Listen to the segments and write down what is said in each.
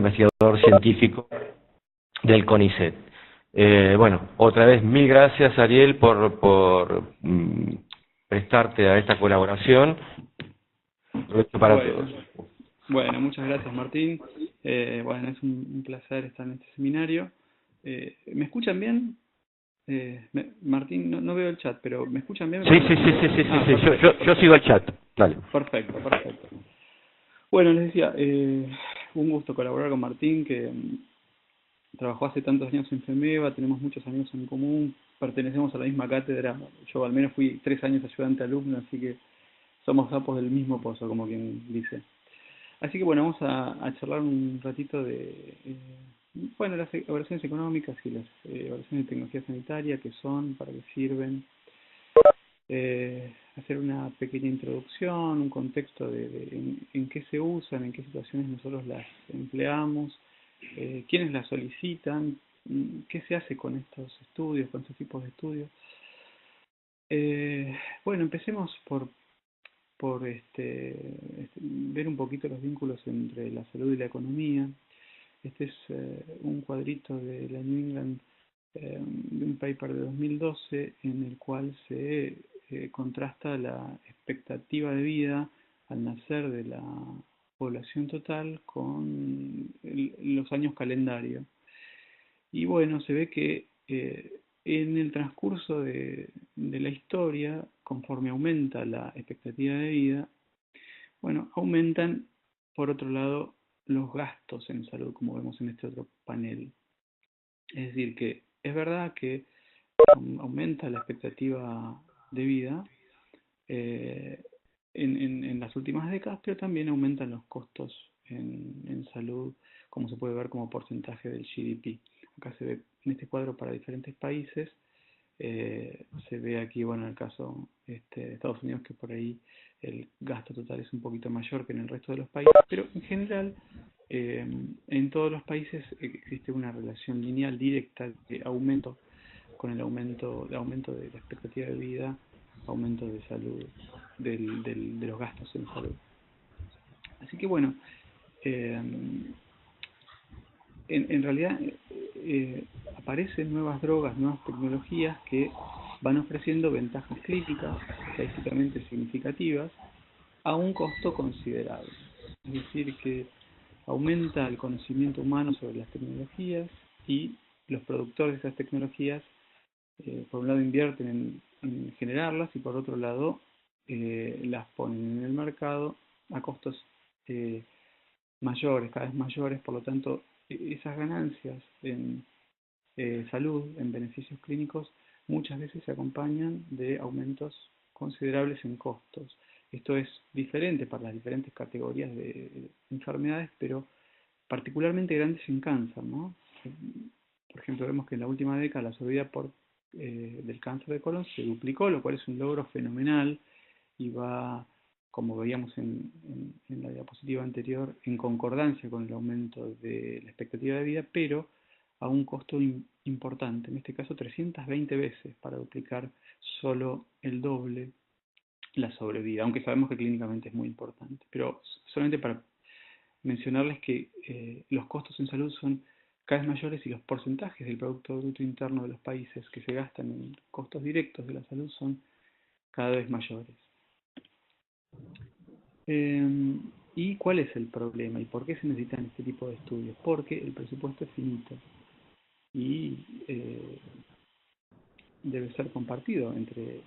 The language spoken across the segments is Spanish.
investigador científico del CONICET. Bueno, otra vez mil gracias, Ariel, por prestarte a esta colaboración. Provecho para todos. Bueno, muchas gracias, Martín. Bueno, es un placer estar en este seminario. ¿Me escuchan bien? Martín, no veo el chat, pero ¿me escuchan bien? Sí. Yo sigo el chat. Dale. Perfecto. Bueno, les decía, un gusto colaborar con Martín, que trabajó hace tantos años en FEMEVA, tenemos muchos amigos en común, pertenecemos a la misma cátedra. Yo al menos fui 3 años ayudante alumno, así que somos sapos del mismo pozo, como quien dice. Así que bueno, vamos a charlar un ratito de las evaluaciones económicas y las evaluaciones de tecnología sanitaria, qué son, para qué sirven, hacer una pequeña introducción, un contexto de en qué se usan, en qué situaciones nosotros las empleamos, quiénes las solicitan, qué se hace con estos estudios, con estos tipos de estudios. Bueno, empecemos por ver un poquito los vínculos entre la salud y la economía. Este es un cuadrito de la New England, de un paper de 2012, en el cual se contrasta la expectativa de vida al nacer de la población total con los años calendario. Y bueno, se ve que en el transcurso de la historia, conforme aumenta la expectativa de vida, bueno, aumentan, por otro lado, los gastos en salud, como vemos en este otro panel. Es decir, que es verdad que aumenta la expectativa de vida en las últimas décadas, pero también aumentan los costos en salud, como se puede ver como porcentaje del GDP. Acá se ve en este cuadro para diferentes países. Se ve aquí, bueno, en el caso de Estados Unidos, que por ahí el gasto total es un poquito mayor que en el resto de los países, pero en general en todos los países existe una relación lineal directa de aumento con el aumento de la expectativa de vida, aumento de salud, de los gastos en salud. Así que bueno, en realidad aparecen nuevas drogas, nuevas tecnologías que van ofreciendo ventajas clínicas estadísticamente significativas a un costo considerable. Es decir, que aumenta el conocimiento humano sobre las tecnologías y los productores de esas tecnologías, por un lado invierten en generarlas y por otro lado las ponen en el mercado a costos mayores, cada vez mayores. Por lo tanto, esas ganancias en salud, en beneficios clínicos, muchas veces se acompañan de aumentos considerables en costos. Esto es diferente para las diferentes categorías de enfermedades, pero particularmente grandes en cáncer, ¿no? Por ejemplo, vemos que en la última década la sobrevida del cáncer de colon se duplicó, lo cual es un logro fenomenal y va, como veíamos en la diapositiva anterior, en concordancia con el aumento de la expectativa de vida, pero a un costo importante, en este caso 320 veces para duplicar solo el doble la sobrevida, aunque sabemos que clínicamente es muy importante. Pero solamente para mencionarles que los costos en salud son cada vez mayores y los porcentajes del Producto Bruto Interno de los países que se gastan en costos directos de la salud son cada vez mayores. ¿Y cuál es el problema? ¿Y por qué se necesitan este tipo de estudios? Porque el presupuesto es finito y debe ser compartido entre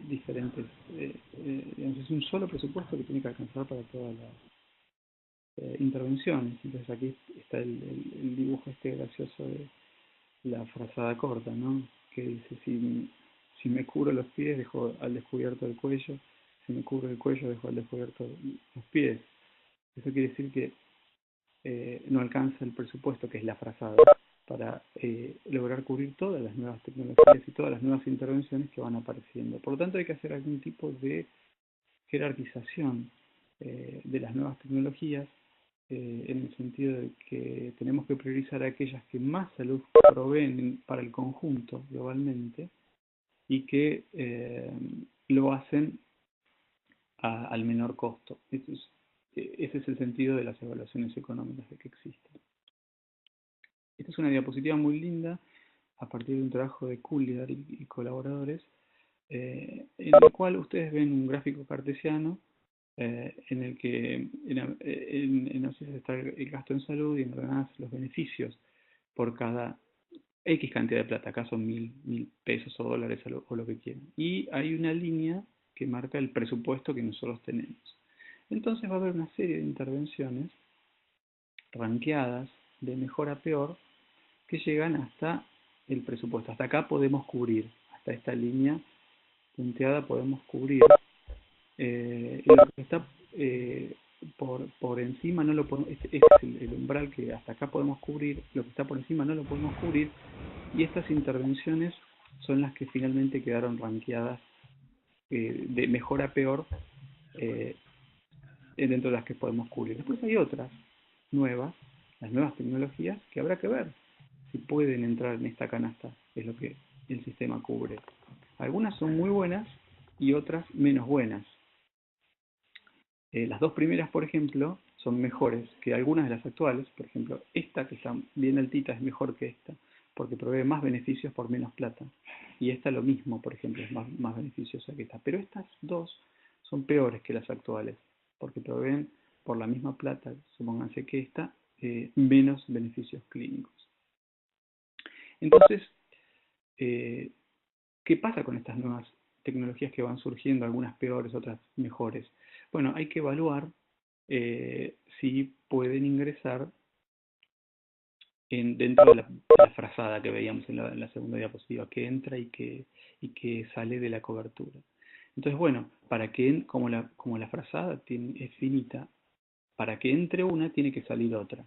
diferentes, es un solo presupuesto que tiene que alcanzar para todas las intervenciones. Entonces aquí está el dibujo gracioso de la frazada corta, ¿no? Que dice, si me cubro los pies, dejo al descubierto el cuello; si me cubro el cuello, dejo al descubierto los pies. Eso quiere decir que no alcanza el presupuesto, que es la frazada, para lograr cubrir todas las nuevas tecnologías y todas las nuevas intervenciones que van apareciendo. Por lo tanto, hay que hacer algún tipo de jerarquización de las nuevas tecnologías, en el sentido de que tenemos que priorizar aquellas que más salud proveen para el conjunto globalmente y que lo hacen al menor costo. Eso es ese es el sentido de las evaluaciones económicas de que existen. Esta es una diapositiva muy linda a partir de un trabajo de Coulier y colaboradores, en el cual ustedes ven un gráfico cartesiano en el que en ausencia está el gasto en salud y en ordenadas los beneficios por cada X cantidad de plata, acá son 1000 pesos o dólares o lo que quieran. Y hay una línea que marca el presupuesto que nosotros tenemos. Entonces va a haber una serie de intervenciones ranqueadas de mejor a peor que llegan hasta el presupuesto. Hasta acá podemos cubrir, hasta esta línea punteada podemos cubrir. Lo que está por encima no lo podemos, este es el umbral que hasta acá podemos cubrir, lo que está por encima no lo podemos cubrir, y estas intervenciones son las que finalmente quedaron ranqueadas de mejor a peor dentro de las que podemos cubrir. Después hay otras nuevas, las nuevas tecnologías, que habrá que ver si pueden entrar en esta canasta, es lo que el sistema cubre. Algunas son muy buenas y otras menos buenas. Las dos primeras, por ejemplo, son mejores que algunas de las actuales. Por ejemplo, esta que está bien altita es mejor que esta, porque provee más beneficios por menos plata. Y esta lo mismo, por ejemplo, es más beneficiosa que esta. Pero estas dos son peores que las actuales, porque proveen por la misma plata, supónganse que esta, menos beneficios clínicos. Entonces, ¿qué pasa con estas nuevas tecnologías que van surgiendo, algunas peores, otras mejores? Bueno, hay que evaluar si pueden ingresar dentro de la frazada que veíamos en la segunda diapositiva, que entra y que sale de la cobertura. Entonces, bueno, para que como la frazada es finita, para que entre una tiene que salir otra.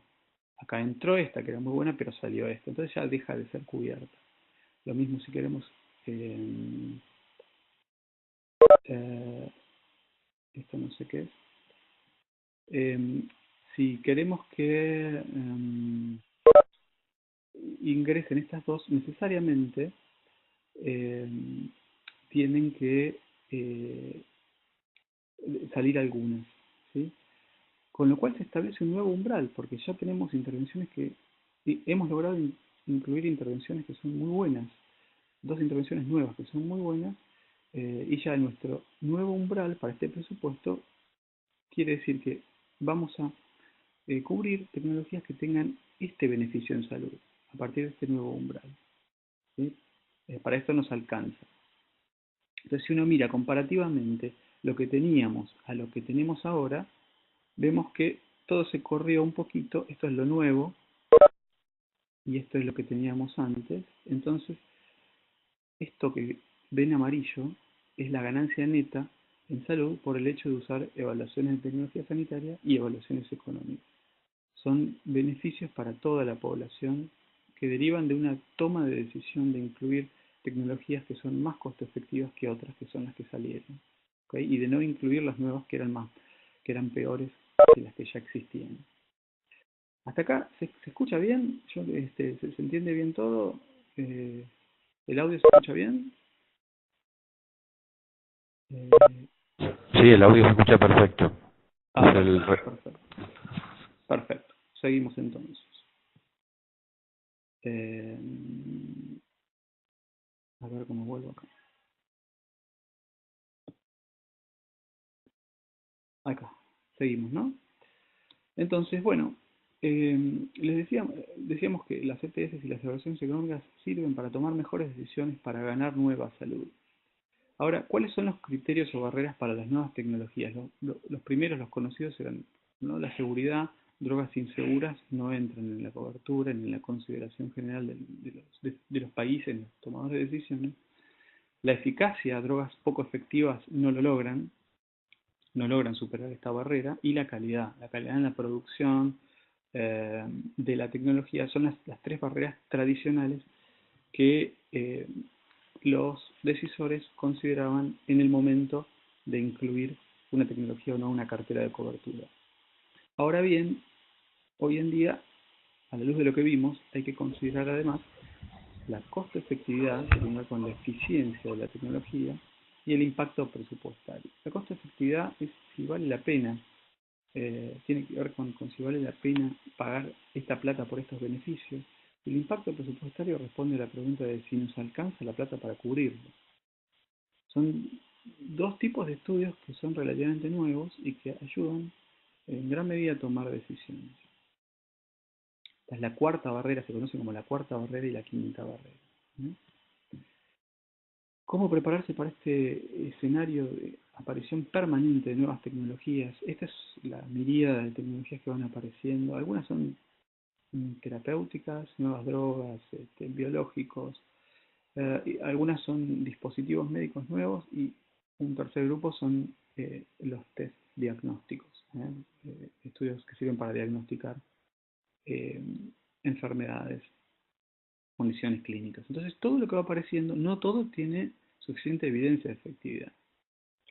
Acá entró esta, que era muy buena, pero salió esta. Entonces ya deja de ser cubierta. Lo mismo si queremos... esto no sé qué es. Si queremos que ingresen estas dos, necesariamente tienen que salir algunas, ¿sí? Con lo cual se establece un nuevo umbral, porque ya tenemos intervenciones que hemos logrado incluir intervenciones que son muy buenas, dos intervenciones nuevas que son muy buenas, y ya nuestro nuevo umbral para este presupuesto quiere decir que vamos a cubrir tecnologías que tengan este beneficio en salud a partir de este nuevo umbral, ¿sí? Para esto nos alcanza. Entonces, si uno mira comparativamente lo que teníamos a lo que tenemos ahora, vemos que todo se corrió un poquito. Esto es lo nuevo y esto es lo que teníamos antes. Entonces, esto que ven amarillo es la ganancia neta en salud por el hecho de usar evaluaciones de tecnología sanitaria y evaluaciones económicas. Son beneficios para toda la población que derivan de una toma de decisión de incluir tecnologías que son más costo efectivas que otras que son las que salieron, ¿okay? Y de no incluir las nuevas que eran peores que las que ya existían. Hasta acá, ¿se escucha bien? ¿Se entiende bien todo? ¿El audio se escucha bien? Sí, el audio se escucha perfecto. Perfecto. Perfecto. Seguimos entonces. A ver cómo vuelvo acá. Acá. Seguimos, ¿no? Entonces, bueno, decíamos que las ETS y las evaluaciones económicas sirven para tomar mejores decisiones para ganar nueva salud. Ahora, ¿cuáles son los criterios o barreras para las nuevas tecnologías? Los primeros, los conocidos, eran, ¿no?, la seguridad. Drogas inseguras no entran en la cobertura ni en la consideración general de los países, los tomadores de decisiones. La eficacia, drogas poco efectivas no logran superar esta barrera. Y la calidad en la producción de la tecnología son las tres barreras tradicionales que los decisores consideraban en el momento de incluir una tecnología o no una cartera de cobertura. Ahora bien, hoy en día, a la luz de lo que vimos, hay que considerar además la costo efectividad que tenga con la eficiencia de la tecnología y el impacto presupuestario. La costo efectividad es si vale la pena tiene que ver con si vale la pena pagar esta plata por estos beneficios. El impacto presupuestario responde a la pregunta de si nos alcanza la plata para cubrirlo. Son dos tipos de estudios que son relativamente nuevos y que ayudan en gran medida a tomar decisiones. Esta es la cuarta barrera, se conoce como la cuarta barrera y la quinta barrera. ¿Cómo prepararse para este escenario de aparición permanente de nuevas tecnologías? Esta es la miríada de tecnologías que van apareciendo. Algunas son terapéuticas, nuevas drogas, biológicos. Algunas son dispositivos médicos nuevos y un tercer grupo son los test diagnósticos, estudios que sirven para diagnosticar enfermedades, condiciones clínicas. Entonces, todo lo que va apareciendo, no todo tiene suficiente evidencia de efectividad.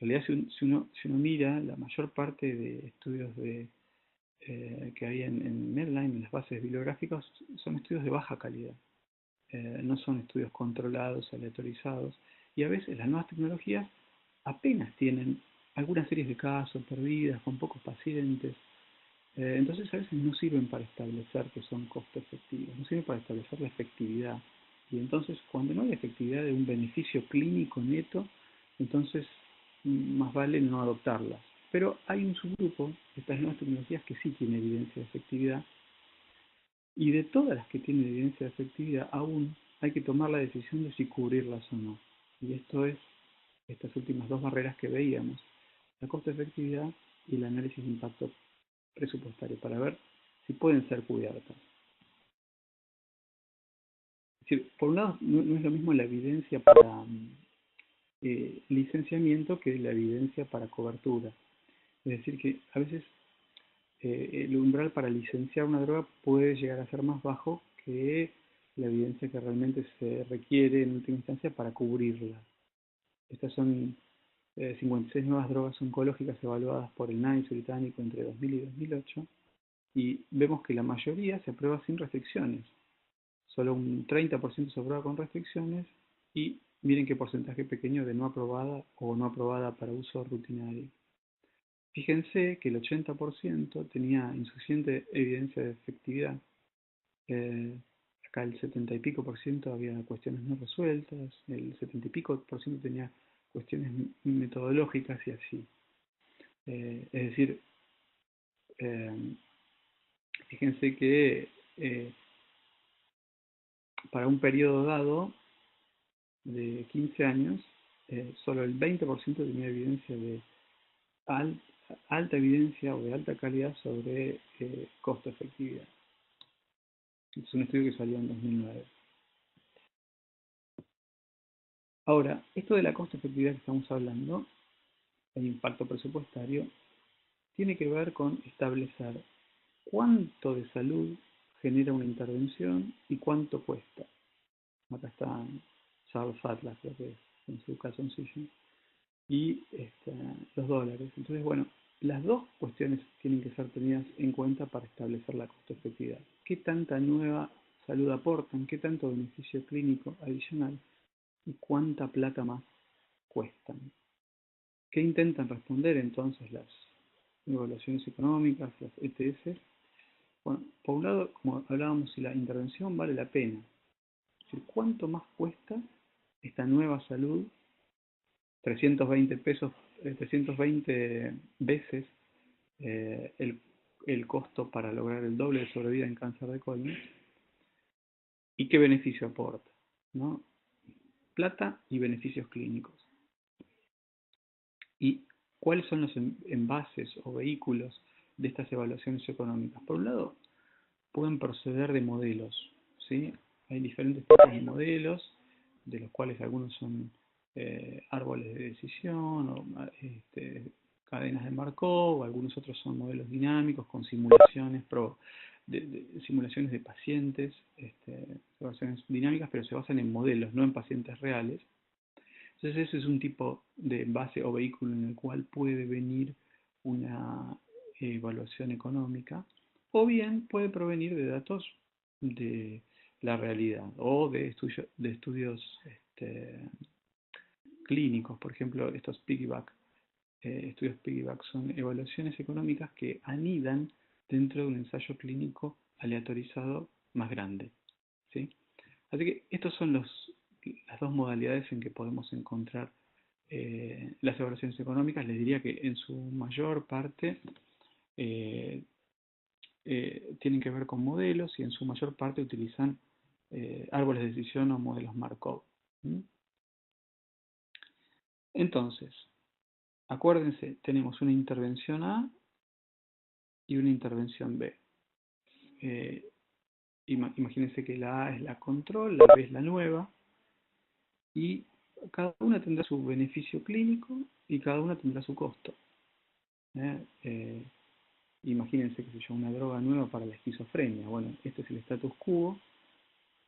En realidad, si uno mira, la mayor parte de estudios que hay en Medline, en las bases bibliográficas, son estudios de baja calidad. No son estudios controlados, aleatorizados, y a veces las nuevas tecnologías apenas tienen algunas series de casos perdidas, con pocos pacientes. Entonces a veces no sirven para establecer que son costo efectivos, no sirven para establecer la efectividad. Y entonces cuando no hay efectividad de un beneficio clínico neto, entonces más vale no adoptarlas. Pero hay un subgrupo de estas nuevas tecnologías que sí tiene evidencia de efectividad, y de todas las que tienen evidencia de efectividad, aún hay que tomar la decisión de si cubrirlas o no. Y esto es estas últimas dos barreras que veíamos, la costo-efectividad y el análisis de impacto presupuestario, para ver si pueden ser cubiertas. Es decir, por un lado, no es lo mismo la evidencia para licenciamiento que la evidencia para cobertura. Es decir, que a veces el umbral para licenciar una droga puede llegar a ser más bajo que la evidencia que realmente se requiere en última instancia para cubrirla. Estas son 56 nuevas drogas oncológicas evaluadas por el NICE británico entre 2000 y 2008, y vemos que la mayoría se aprueba sin restricciones. Solo un 30% se aprueba con restricciones, y miren qué porcentaje pequeño de no aprobada o no aprobada para uso rutinario. Fíjense que el 80% tenía insuficiente evidencia de efectividad. Acá el 70 y pico por ciento había cuestiones no resueltas, el 70 y pico por ciento tenía cuestiones metodológicas y así. Es decir, fíjense que para un periodo dado de 15 años, solo el 20% tenía evidencia de alta evidencia o de alta calidad sobre costo-efectividad. Es un estudio que salió en 2009. Ahora, esto de la costo-efectividad que estamos hablando, el impacto presupuestario, tiene que ver con establecer cuánto de salud genera una intervención y cuánto cuesta. Acá está Charles Atlas, creo que es, en su calzoncillo, y los dólares. Entonces, bueno, las dos cuestiones tienen que ser tenidas en cuenta para establecer la costo-efectividad. ¿Qué tanta nueva salud aportan? ¿Qué tanto beneficio clínico adicional? ¿Y cuánta plata más cuestan? ¿Qué intentan responder entonces las evaluaciones económicas, las ETS? Bueno, por un lado, como hablábamos, si la intervención vale la pena. Es decir, ¿cuánto más cuesta esta nueva salud? 320 pesos, 320 veces el costo para lograr el doble de sobrevida en cáncer de colon. ¿Y qué beneficio aporta? ¿No? Plata y beneficios clínicos. ¿Y cuáles son los envases o vehículos de estas evaluaciones económicas? Por un lado, pueden proceder de modelos, ¿sí? Hay diferentes tipos de modelos, de los cuales algunos son árboles de decisión, o cadenas de Markov, algunos otros son modelos dinámicos con simulaciones simulaciones de pacientes, simulaciones dinámicas, pero se basan en modelos, no en pacientes reales. Entonces ese es un tipo de base o vehículo en el cual puede venir una evaluación económica, o bien puede provenir de datos de la realidad o de estudios clínicos, por ejemplo, estos piggyback estudios piggyback son evaluaciones económicas que anidan dentro de un ensayo clínico aleatorizado más grande, ¿sí? Así que estas son las dos modalidades en que podemos encontrar las evaluaciones económicas. Les diría que en su mayor parte eh, tienen que ver con modelos y en su mayor parte utilizan árboles de decisión o modelos Markov. ¿Mm? Entonces, acuérdense, tenemos una intervención A y una intervención B. Imagínense que la A es la control, la B es la nueva, y cada una tendrá su beneficio clínico y cada una tendrá su costo. Imagínense que se llama una droga nueva para la esquizofrenia. Bueno, este es el status quo,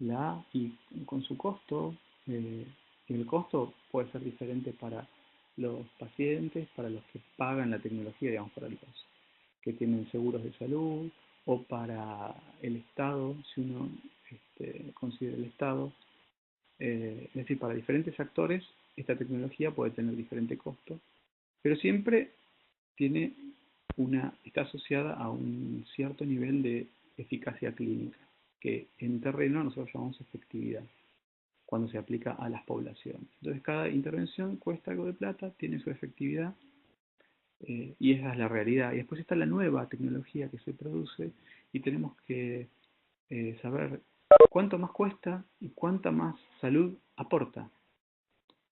la A, y con su costo, el costo puede ser diferente para los pacientes, para los que pagan la tecnología, digamos, para los que tienen seguros de salud, o para el Estado, si uno considera el Estado. Es decir, para diferentes actores esta tecnología puede tener diferente costo, pero siempre está asociada a un cierto nivel de eficacia clínica, que en terreno nosotros llamamos efectividad, cuando se aplica a las poblaciones. Entonces cada intervención cuesta algo de plata, tiene su efectividad, y esa es la realidad. Y después está la nueva tecnología que se produce y tenemos que saber cuánto más cuesta y cuánta más salud aporta.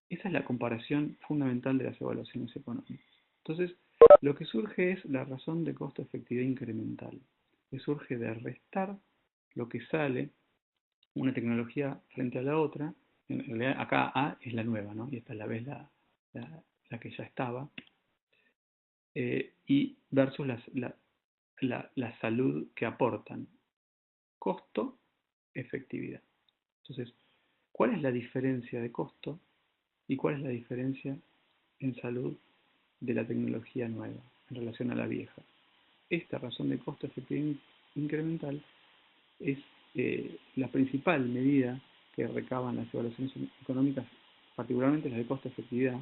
Esa es la comparación fundamental de las evaluaciones económicas. Entonces, lo que surge es la razón de costo-efectividad incremental, que surge de restar lo que sale una tecnología frente a la otra. En realidad acá A es la nueva, ¿no? Y esta la B es la que ya estaba, y versus la salud que aportan. Costo, efectividad. Entonces, ¿cuál es la diferencia de costo y cuál es la diferencia en salud de la tecnología nueva en relación a la vieja? Esta razón de costo efectividad incremental es la principal medida que recaban las evaluaciones económicas, particularmente las de costo efectividad,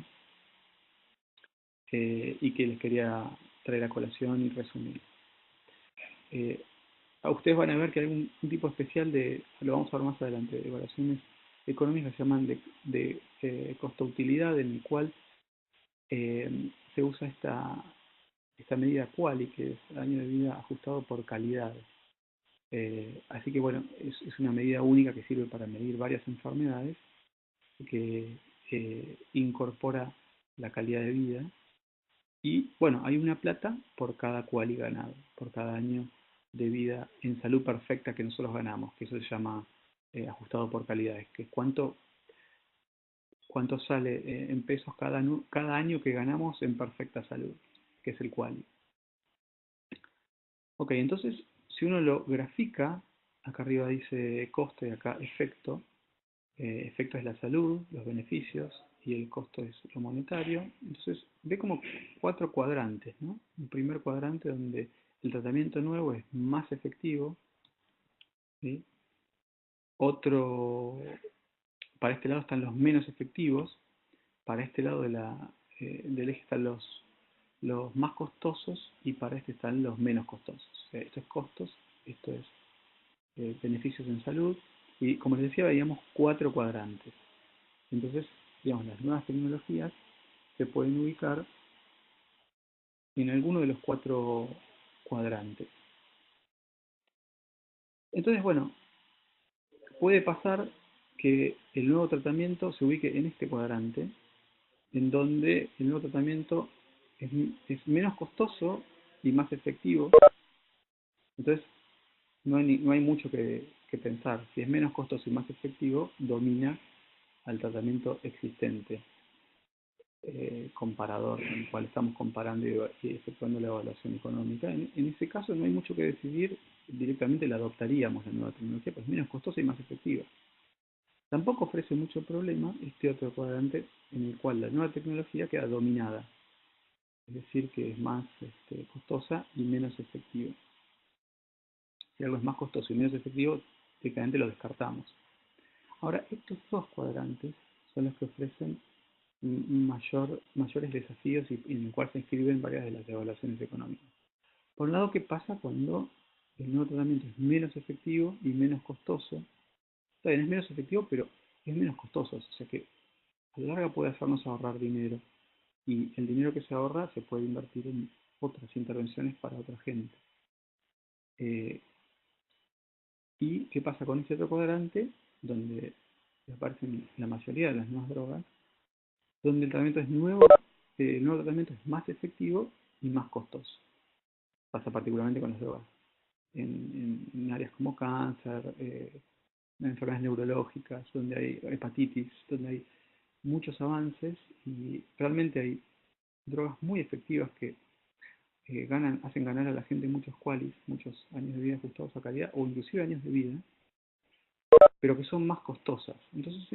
y que les quería traer a colación y resumir. Ustedes van a ver que hay un tipo especial lo vamos a ver más adelante, de evaluaciones económicas que se llaman de costo-utilidad, en el cual se usa esta medida QALY, que es año de vida ajustado por calidad. Así que bueno, es una medida única que sirve para medir varias enfermedades, que incorpora la calidad de vida. Y bueno, hay una plata por cada QALY ganado, por cada año de vida en salud perfecta que nosotros ganamos, que eso se llama ajustado por calidades, que es cuánto sale en pesos cada año que ganamos en perfecta salud, que es el QALY. Ok, entonces si uno lo grafica, acá arriba dice costo y acá efecto. Efecto es la salud, los beneficios, y el costo es lo monetario. Entonces ve como 4 cuadrantes, ¿no? Un primer cuadrante donde el tratamiento nuevo es más efectivo, ¿sí? Otro, para este lado están los menos efectivos, para este lado del eje están los más costosos, y para este están los menos costosos. O sea, esto es costos, esto es beneficios en salud, y como les decía, veíamos 4 cuadrantes. Entonces, digamos, las nuevas tecnologías se pueden ubicar en alguno de los 4 cuadrantes. Entonces, bueno, puede pasar que el nuevo tratamiento se ubique en este cuadrante, en donde el nuevo tratamiento es menos costoso y más efectivo. Entonces, no hay mucho que pensar. Si es menos costoso y más efectivo, domina al tratamiento existente, comparador, en el cual estamos comparando y efectuando la evaluación económica. En ese caso no hay mucho que decidir, directamente la adoptaríamos la nueva tecnología, pues es menos costosa y más efectiva. Tampoco ofrece mucho problema este otro cuadrante en el cual la nueva tecnología queda dominada, es decir, que es más costosa y menos efectiva. Si algo es más costoso y menos efectivo, técnicamente lo descartamos. Ahora, estos dos cuadrantes son los que ofrecen mayores desafíos y en el cual se inscriben varias de las evaluaciones económicas. Por un lado, ¿qué pasa cuando el nuevo tratamiento es menos efectivo y menos costoso? Está bien, es menos efectivo, pero es menos costoso, o sea que a la larga puede hacernos ahorrar dinero y el dinero que se ahorra se puede invertir en otras intervenciones para otra gente. ¿Y qué pasa con este otro cuadrante? Donde aparecen la mayoría de las nuevas drogas, donde el tratamiento es nuevo, el nuevo tratamiento es más efectivo y más costoso. Pasa particularmente con las drogas. En áreas como cáncer, enfermedades neurológicas, donde hay hepatitis, donde hay muchos avances y realmente hay drogas muy efectivas que hacen ganar a la gente muchos qualis, muchos años de vida ajustados a calidad o inclusive años de vida, pero que son más costosas. Entonces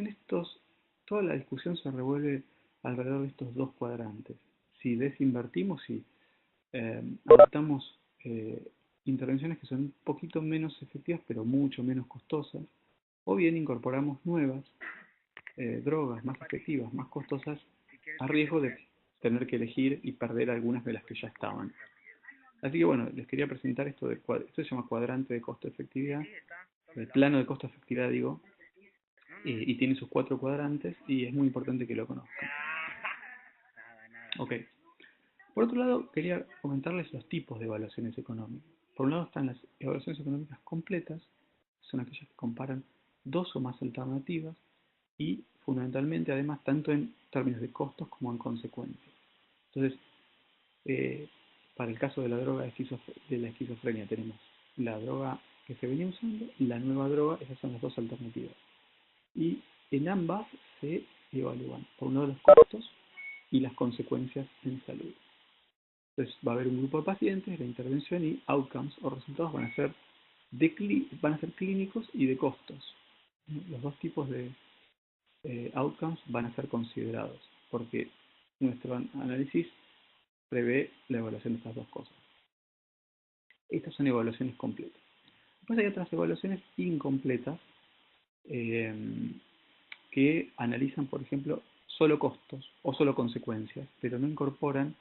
toda la discusión se revuelve alrededor de estos dos cuadrantes. Si desinvertimos, si adoptamos intervenciones que son un poquito menos efectivas pero mucho menos costosas, o bien incorporamos nuevas drogas más efectivas, más costosas, a riesgo de tener que elegir y perder algunas de las que ya estaban. Así que bueno, les quería presentar esto esto se llama cuadrante de costo-efectividad, el plano de costo-efectividad digo, y tiene sus 4 cuadrantes y es muy importante que lo conozcan. Ok. Por otro lado, quería comentarles los tipos de evaluaciones económicas. Por un lado están las evaluaciones económicas completas, son aquellas que comparan dos o más alternativas y fundamentalmente además tanto en términos de costos como en consecuencias. Entonces, para el caso de la droga de la esquizofrenia tenemos la droga que se venía usando y la nueva droga, esas son las dos alternativas. Y en ambas se evalúan, por un lado, los costos y las consecuencias en salud. Entonces va a haber un grupo de pacientes, la intervención y outcomes o resultados van a ser clínicos y de costos. Los dos tipos de outcomes van a ser considerados porque nuestro análisis prevé la evaluación de estas dos cosas. Estas son evaluaciones completas. Después hay otras evaluaciones incompletas que analizan, por ejemplo, solo costos o solo consecuencias, pero no incorporan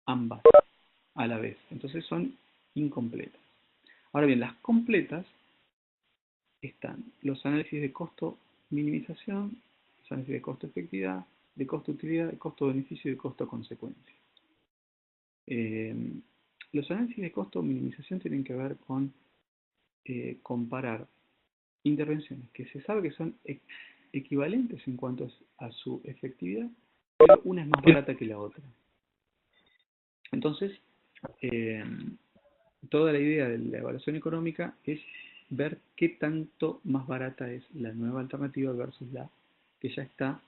ambas a la vez. Entonces son incompletas. Ahora bien, las completas están los análisis de costo-minimización, los análisis de costo-efectividad, de costo-utilidad, de costo-beneficio y de costo-consecuencia. Los análisis de costo-minimización tienen que ver con comparar intervenciones que se sabe que son equivalentes en cuanto a su efectividad, pero una es más barata que la otra. Entonces, toda la idea de la evaluación económica es ver qué tanto más barata es la nueva alternativa versus la que ya está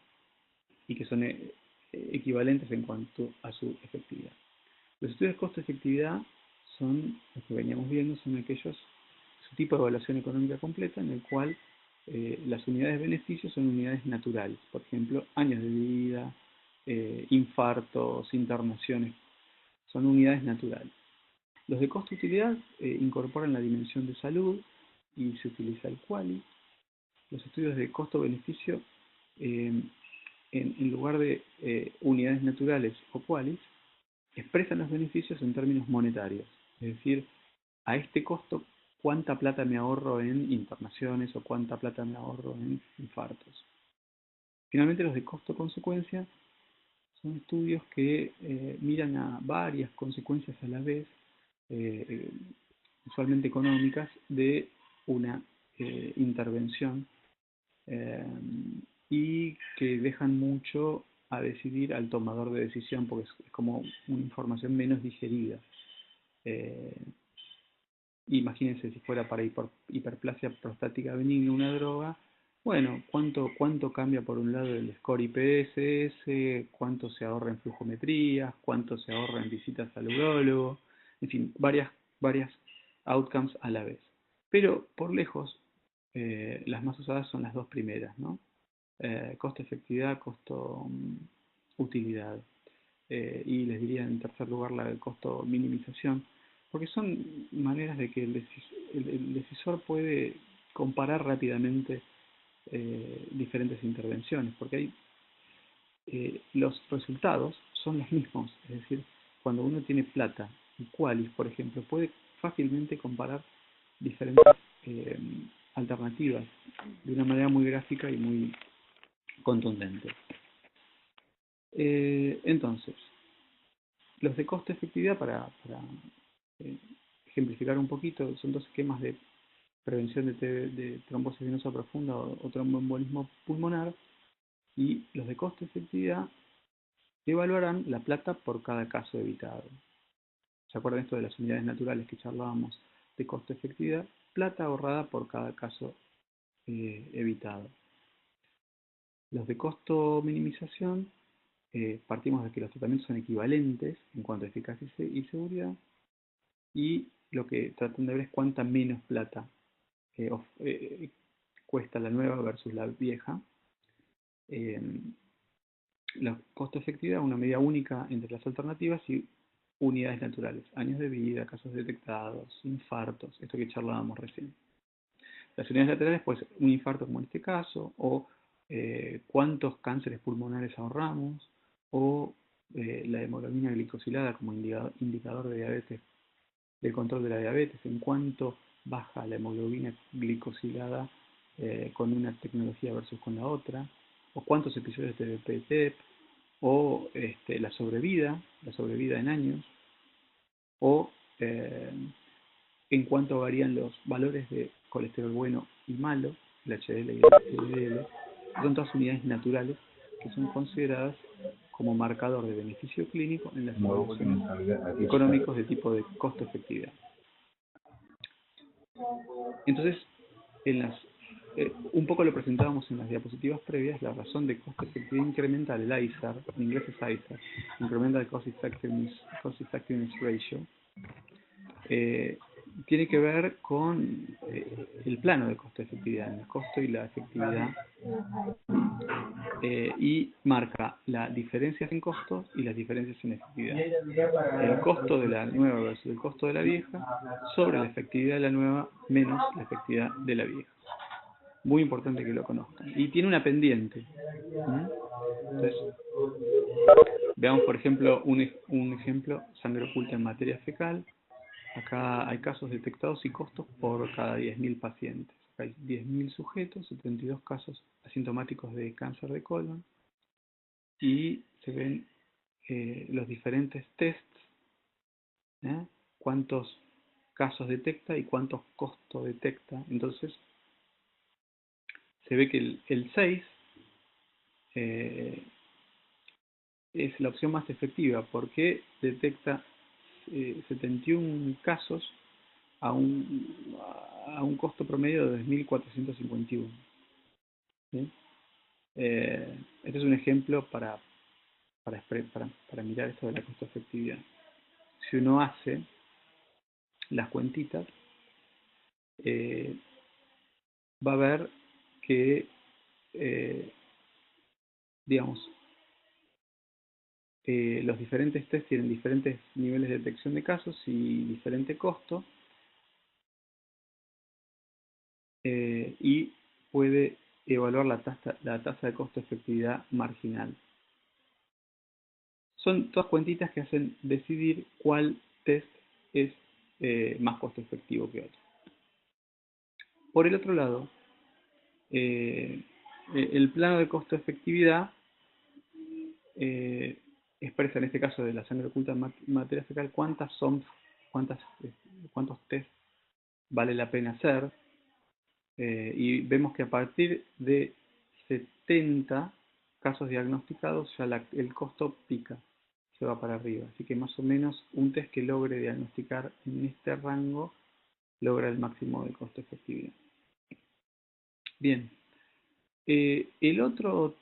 y que son equivalentes en cuanto a su efectividad. Los estudios de costo-efectividad son, los que veníamos viendo, son aquellos, su tipo de evaluación económica completa en el cual las unidades de beneficio son unidades naturales, por ejemplo, años de vida, infartos, internaciones, son unidades naturales. Los de costo-utilidad incorporan la dimensión de salud y se utiliza el QALY. Los estudios de costo-beneficio, en lugar de unidades naturales o QALYs, expresan los beneficios en términos monetarios. Es decir, a este costo, ¿cuánta plata me ahorro en internaciones o cuánta plata me ahorro en infartos? Finalmente, los de costo-consecuencia son estudios que miran a varias consecuencias a la vez, usualmente económicas, de una intervención y que dejan mucho a decidir al tomador de decisión porque es como una información menos digerida. Imagínense si fuera para hiperplasia prostática benigna una droga, bueno, ¿cuánto cambia por un lado el score IPSS? ¿Cuánto se ahorra en flujometrías? ¿Cuánto se ahorra en visitas al urólogo? En fin, varias outcomes a la vez. Pero por lejos, las más usadas son las dos primeras, ¿no? Costo-efectividad, costo-utilidad. Y les diría en tercer lugar la de costo-minimización, porque son maneras de que el decisor puede comparar rápidamente diferentes intervenciones, porque hay los resultados son los mismos, es decir, cuando uno tiene plata y qualis, por ejemplo, puede fácilmente comparar diferentes alternativas de una manera muy gráfica y muy contundente. Entonces, los de costo-efectividad, para ejemplificar un poquito, son dos esquemas de prevención de trombosis venosa profunda o tromboembolismo pulmonar, y los de costo-efectividad evaluarán la plata por cada caso evitado. ¿Se acuerdan esto de las unidades naturales que charlábamos de costo-efectividad? Plata ahorrada por cada caso evitado. Los de costo-minimización, partimos de que los tratamientos son equivalentes en cuanto a eficacia y seguridad, y lo que tratan de ver es cuánta menos plata cuesta la nueva versus la vieja. La costo-efectividad, una medida única entre las alternativas, y unidades naturales, años de vida, casos detectados, infartos, esto que charlábamos recién. Las unidades laterales, pues un infarto como en este caso, o cuántos cánceres pulmonares ahorramos, o la hemoglobina glicosilada como indicador de diabetes, del control de la diabetes, en cuánto baja la hemoglobina glicosilada con una tecnología versus con la otra, o cuántos episodios de TDP-TEP, o la sobrevida en años, o en cuánto varían los valores de colesterol bueno y malo, el HDL y el LDL. Son todas unidades naturales que son consideradas como marcador de beneficio clínico en las evaluaciones económicos de tipo de costo-efectividad. Entonces, un poco lo presentábamos en las diapositivas previas, la razón de costo-efectividad incremental, el ISAR, en inglés es ISAR, Incremental Cost Effectiveness Ratio, tiene que ver con el plano de costo-efectividad, el costo y la efectividad, y marca las diferencias en costos y las diferencias en efectividad. El costo de la nueva versus el costo de la vieja sobre la efectividad de la nueva menos la efectividad de la vieja. Muy importante que lo conozcan. Y tiene una pendiente. Entonces, veamos por ejemplo un ejemplo, sangre oculta en materia fecal. Acá hay casos detectados y costos por cada 10.000 pacientes. Acá hay 10.000 sujetos, 72 casos asintomáticos de cáncer de colon, y se ven los diferentes tests, cuántos casos detecta y cuántos costos detecta. Entonces, se ve que el 6 es la opción más efectiva porque detecta 71 casos a un costo promedio de 2.451. ¿Sí? Este es un ejemplo para mirar esto de la costo efectividad. Si uno hace las cuentitas, va a ver que digamos, los diferentes test tienen diferentes niveles de detección de casos y diferente costo, y puede evaluar la tasa de costo-efectividad marginal. Son todas cuentitas que hacen decidir cuál test es más costo-efectivo que otro. Por el otro lado, el plano de costo-efectividad expresa, en este caso de la sangre oculta en materia fecal, cuántos test vale la pena hacer, y vemos que a partir de 70 casos diagnosticados ya el costo pica, se va para arriba. Así que más o menos un test que logre diagnosticar en este rango logra el máximo de costo efectividad. Bien, el otro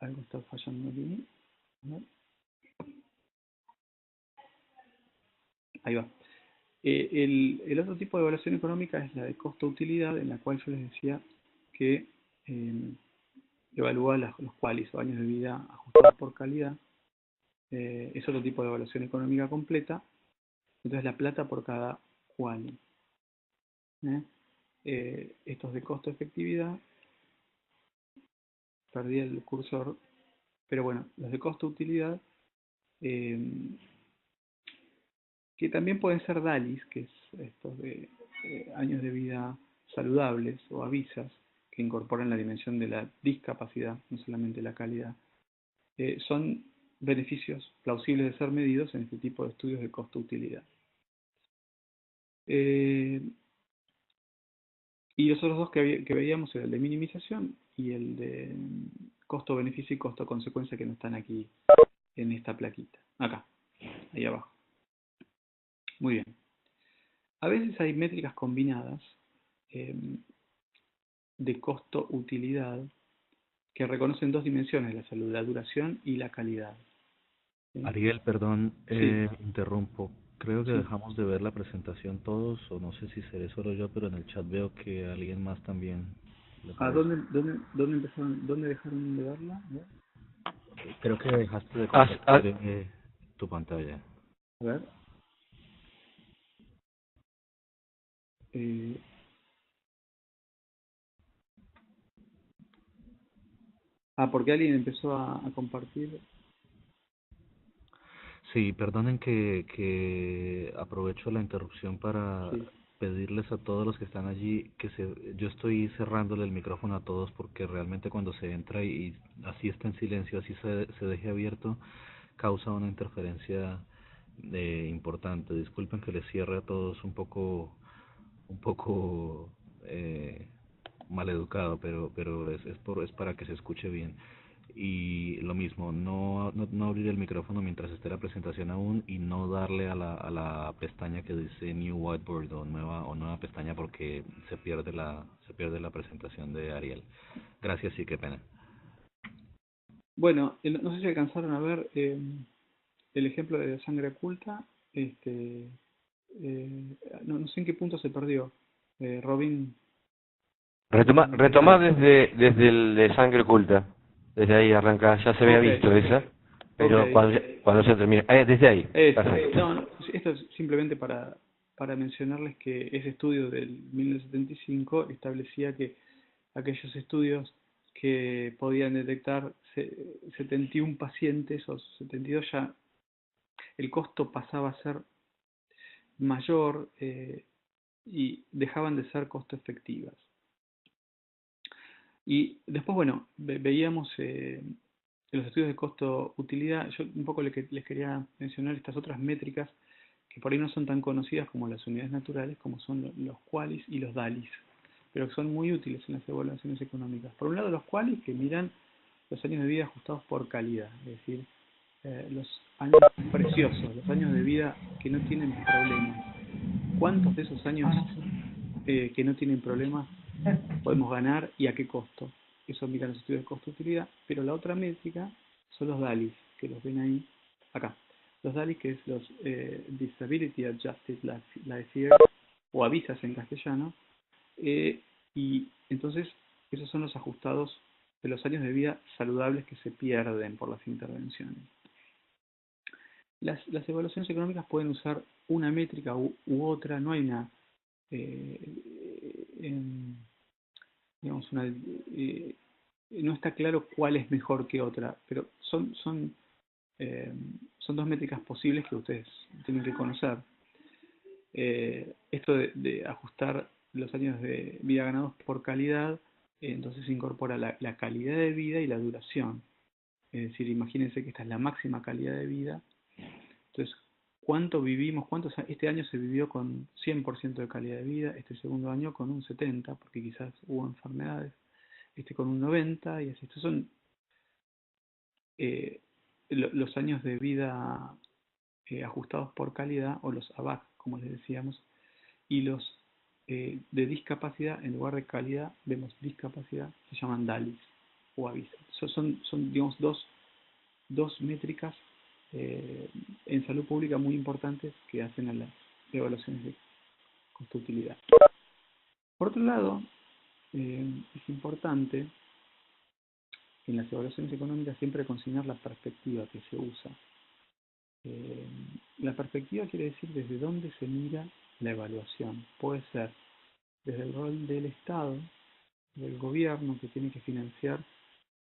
algo está fallando aquí. Ahí va. El otro tipo de evaluación económica es la de costo-utilidad, en la cual yo les decía que evalúa los qualis o años de vida ajustados por calidad. Es otro tipo de evaluación económica completa. Entonces la plata por cada quali. estos de costo-efectividad, perdí el cursor, pero bueno, los de costo-utilidad, eh, que también pueden ser DALIs, que es estos de años de vida saludables o avisas, que incorporan la dimensión de la discapacidad, no solamente la calidad, son beneficios plausibles de ser medidos en este tipo de estudios de costo-utilidad. Y los otros dos que veíamos era el de minimización y el de costo-beneficio y costo-consecuencia, que no están aquí en esta plaquita. Acá, ahí abajo. Muy bien. A veces hay métricas combinadas de costo-utilidad que reconocen dos dimensiones, la salud, la duración y la calidad. ¿Sí? Ariel, perdón, Sí, interrumpo. Creo que sí. dejamos de ver la presentación todos, o no sé si seré solo yo, pero en el chat veo que a alguien más también le ¿A parece. dónde empezaron, dónde dejaron de verla? Creo que dejaste de Ah, ah, compartir tu pantalla. A ver. Eh, porque alguien empezó a compartir. Sí, perdonen que aprovecho la interrupción para Sí. pedirles a todos los que están allí yo estoy cerrándole el micrófono a todos porque realmente cuando se entra y así está en silencio, así se deje abierto, causa una interferencia importante. Disculpen que les cierre a todos un poco maleducado, pero es para que se escuche bien. Y lo mismo, no abrir el micrófono mientras esté la presentación aún, y no darle a la pestaña que dice New Whiteboard o nueva pestaña, porque se pierde la presentación de Ariel. Gracias y qué pena. Bueno, no sé si alcanzaron a ver el ejemplo de sangre oculta. No sé en qué punto se perdió. Robin. Retomar desde el de sangre oculta. Desde ahí arranca, ya se había Ok, visto esa, pero ok. cuando se termina. Desde ahí, Eso. perfecto. No, esto es simplemente para mencionarles que ese estudio del 1975 establecía que aquellos estudios que podían detectar 71 pacientes o 72, ya el costo pasaba a ser mayor, y dejaban de ser costo efectivas. Y después, bueno, veíamos en los estudios de costo-utilidad. Yo un poco les quería mencionar estas otras métricas que por ahí no son tan conocidas como las unidades naturales, como son los QALYs y los DALYs, pero que son muy útiles en las evaluaciones económicas. Por un lado, los QALYs, que miran los años de vida ajustados por calidad, es decir, los años preciosos, los años de vida que no tienen problemas. ¿Cuántos de esos años que no tienen problemas podemos ganar y a qué costo? Eso miran los estudios de costo-utilidad. Pero la otra métrica son los DALYs, que los ven ahí, acá. Los DALYs, que es los Disability Adjusted Life Years, o avisas en castellano, y entonces esos son los ajustados de los años de vida saludables que se pierden por las intervenciones. Las evaluaciones económicas pueden usar una métrica u otra, no hay una, digamos, no está claro cuál es mejor que otra, pero son dos métricas posibles que ustedes tienen que conocer. Esto de ajustar los años de vida ganados por calidad, entonces se incorpora la calidad de vida y la duración. Es decir, imagínense que esta es la máxima calidad de vida. Entonces, ¿cuánto vivimos? Este año se vivió con 100% de calidad de vida, este segundo año con un 70%, porque quizás hubo enfermedades, con un 90%, y así. Estos son los años de vida ajustados por calidad, o los ABAC, como les decíamos, y los de discapacidad, en lugar de calidad, vemos discapacidad, se llaman DALYs o avisas. Son digamos, dos métricas en salud pública muy importantes que hacen a las evaluaciones de costo-utilidad. Por otro lado, es importante en las evaluaciones económicas siempre consignar la perspectiva que se usa. La perspectiva quiere decir desde dónde se mira la evaluación. Puede ser desde el rol del Estado, del gobierno que tiene que financiar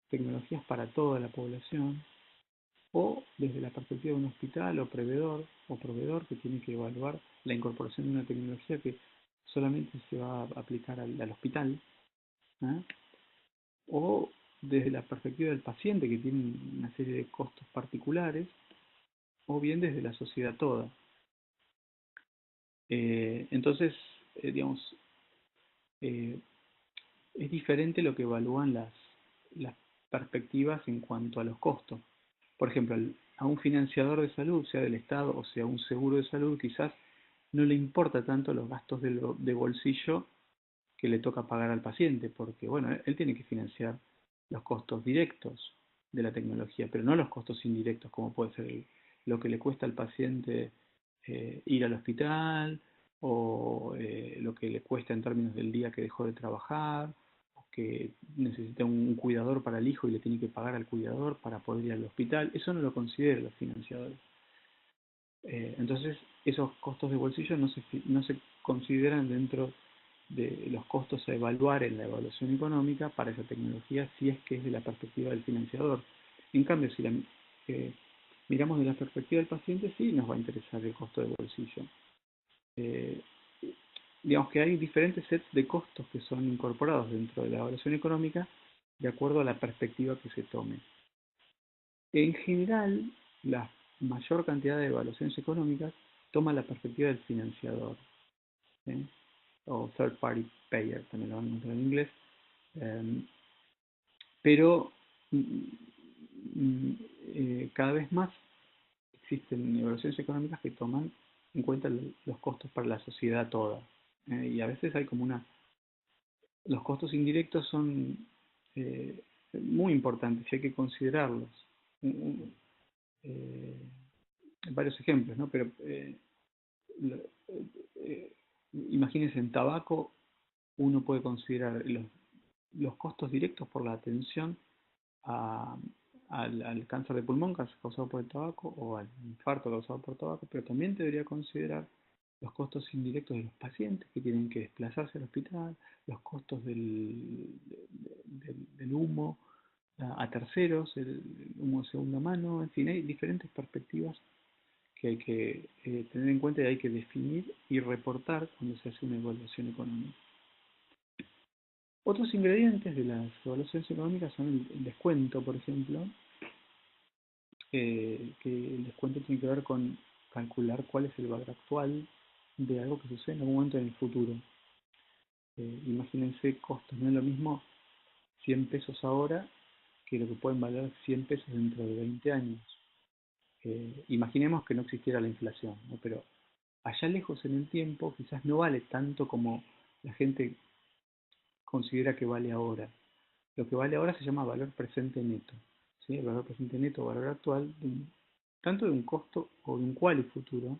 tecnologías para toda la población, o desde la perspectiva de un hospital o proveedor que tiene que evaluar la incorporación de una tecnología que solamente se va a aplicar al hospital, ¿eh? O desde la perspectiva del paciente que tiene una serie de costos particulares, o bien desde la sociedad toda. Entonces, digamos, eh, es diferente lo que evalúan las perspectivas en cuanto a los costos. Por ejemplo, a un financiador de salud, sea del Estado o sea un seguro de salud, quizás no le importa tanto los gastos de bolsillo que le toca pagar al paciente, porque bueno, él tiene que financiar los costos directos de la tecnología, pero no los costos indirectos, como puede ser lo que le cuesta al paciente ir al hospital, o lo que le cuesta en términos del día que dejó de trabajar, o que necesita un cuidador para el hijo y le tiene que pagar al cuidador para poder ir al hospital. Eso no lo consideran los financiadores. Entonces, esos costos de bolsillo no se consideran dentro de los costos a evaluar en la evaluación económica para esa tecnología, si es que es de la perspectiva del financiador. En cambio, si miramos de la perspectiva del paciente, sí nos va a interesar el costo de bolsillo. Eh, digamos que hay diferentes sets de costos que son incorporados dentro de la evaluación económica de acuerdo a la perspectiva que se tome. En general, la mayor cantidad de evaluaciones económicas toma la perspectiva del financiador, ¿sí? O third party payer, también lo van a encontrar en inglés. Pero cada vez más existen evaluaciones económicas que toman en cuenta los costos para la sociedad toda. Y a veces hay como los costos indirectos son muy importantes y hay que considerarlos. Varios ejemplos, ¿no? Pero imagínense, en tabaco uno puede considerar los costos directos por la atención al cáncer de pulmón causado por el tabaco o al infarto causado por el tabaco, pero también debería considerar los costos indirectos de los pacientes que tienen que desplazarse al hospital, los costos del humo a terceros, el humo de segunda mano, en fin, hay diferentes perspectivas que hay que tener en cuenta y hay que definir y reportar cuando se hace una evaluación económica. Otros ingredientes de las evaluaciones económicas son el descuento, por ejemplo, que el descuento tiene que ver con calcular cuál es el valor actual de algo que sucede en algún momento en el futuro. Imagínense costos, no es lo mismo 100 pesos ahora que lo que pueden valer 100 pesos dentro de 20 años. Imaginemos que no existiera la inflación, ¿no? Pero allá lejos en el tiempo quizás no vale tanto como la gente considera que vale ahora. Lo que vale ahora se llama valor presente neto, ¿sí? El valor presente neto o valor actual, tanto de un costo o de un quali futuro,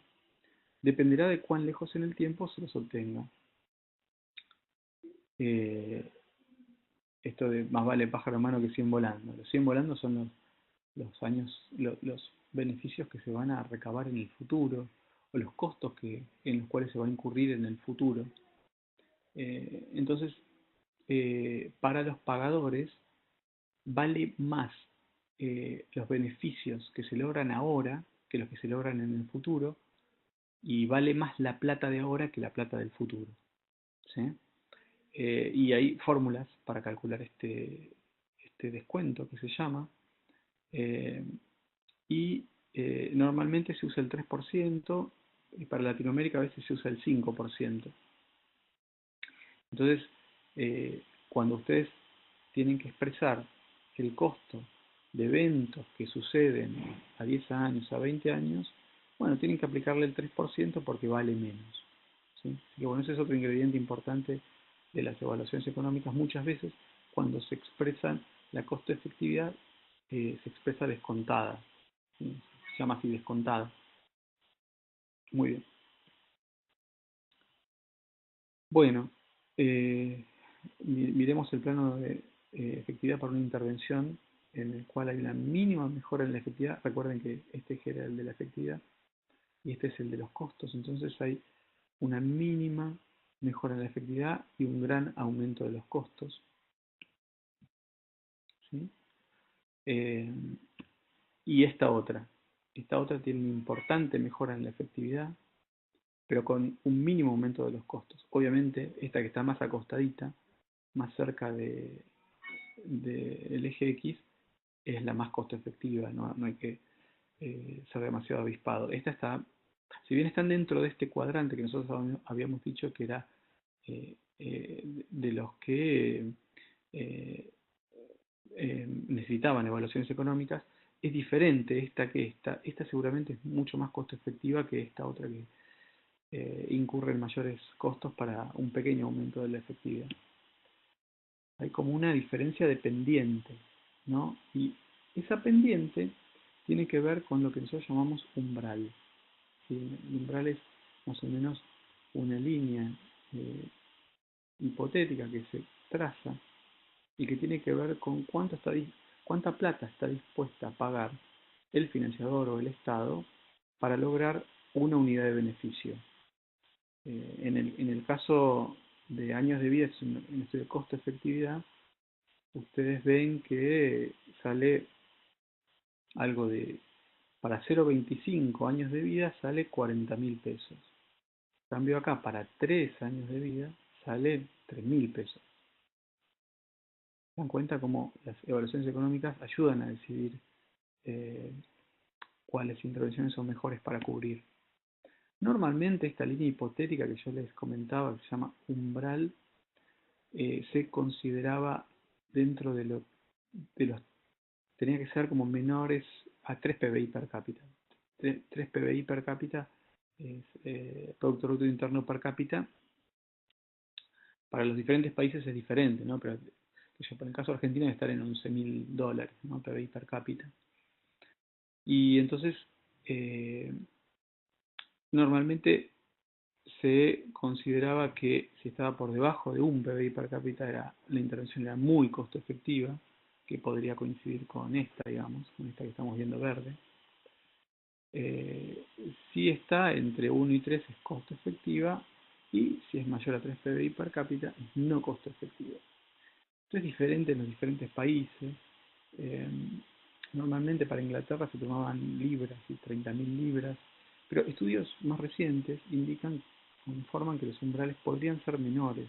dependerá de cuán lejos en el tiempo se los obtenga. Esto de más vale pájaro en mano que 100 volando. Los 100 volando son los años, los beneficios que se van a recabar en el futuro, o los costos en los cuales se va a incurrir en el futuro. Entonces, para los pagadores, vale más los beneficios que se logran ahora que los que se logran en el futuro, y vale más la plata de ahora que la plata del futuro, ¿sí? Y hay fórmulas para calcular este descuento que se llama, y normalmente se usa el 3%, y para Latinoamérica a veces se usa el 5%. Entonces, cuando ustedes tienen que expresar el costo de eventos que suceden a 10 años, a 20 años, bueno, tienen que aplicarle el 3% porque vale menos, ¿sí? Así que bueno, ese es otro ingrediente importante de las evaluaciones económicas. Muchas veces cuando se expresa la costo-efectividad, se expresa descontada, ¿sí? Se llama así, descontada. Muy bien. Bueno, miremos el plano de efectividad para una intervención en el cual hay una mínima mejora en la efectividad. Recuerden que este era el de la efectividad y este es el de los costos. Entonces hay una mínima mejora en la efectividad y un gran aumento de los costos. ¿Sí? Y esta otra tiene una importante mejora en la efectividad, pero con un mínimo aumento de los costos. Obviamente, esta que está más acostadita, más cerca del eje X, es la más costo efectiva, no hay que ser demasiado avispado. Esta está, si bien están dentro de este cuadrante que nosotros habíamos dicho que era de los que necesitaban evaluaciones económicas, es diferente esta que esta. Esta seguramente es mucho más costo efectiva que esta otra que incurre en mayores costos para un pequeño aumento de la efectividad. Hay como una diferencia de pendiente, ¿no? Y esa pendiente tiene que ver con lo que nosotros llamamos umbral. ¿Sí? El umbral es más o menos una línea hipotética que se traza y que tiene que ver con cuánta plata está dispuesta a pagar el financiador o el Estado para lograr una unidad de beneficio. En el caso de años de vida, en este costo-efectividad, ustedes ven que sale algo de, para 0,25 años de vida sale 40.000 pesos. En cambio acá, para 3 años de vida, sale 3.000 pesos. ¿Se dan cuenta cómo las evaluaciones económicas ayudan a decidir cuáles intervenciones son mejores para cubrir? Normalmente esta línea hipotética que yo les comentaba, que se llama umbral, se consideraba dentro de los... tenía que ser como menores a 3 PBI per cápita. 3 PBI per cápita es Producto Bruto Interno per cápita. Para los diferentes países es diferente, ¿no? Pero en el caso de Argentina debe estar en $11.000, ¿no? PBI per cápita. Y entonces, normalmente se consideraba que si estaba por debajo de un PBI per cápita, la intervención era muy costo efectiva, que podría coincidir con esta, digamos, con esta que estamos viendo verde. Si está entre 1 y 3 es costo efectiva, y si es mayor a 3 PBI per cápita es no costo efectiva. Esto es diferente en los diferentes países. Normalmente para Inglaterra se tomaban libras y 30.000 libras, pero estudios más recientes informan que los umbrales podrían ser menores.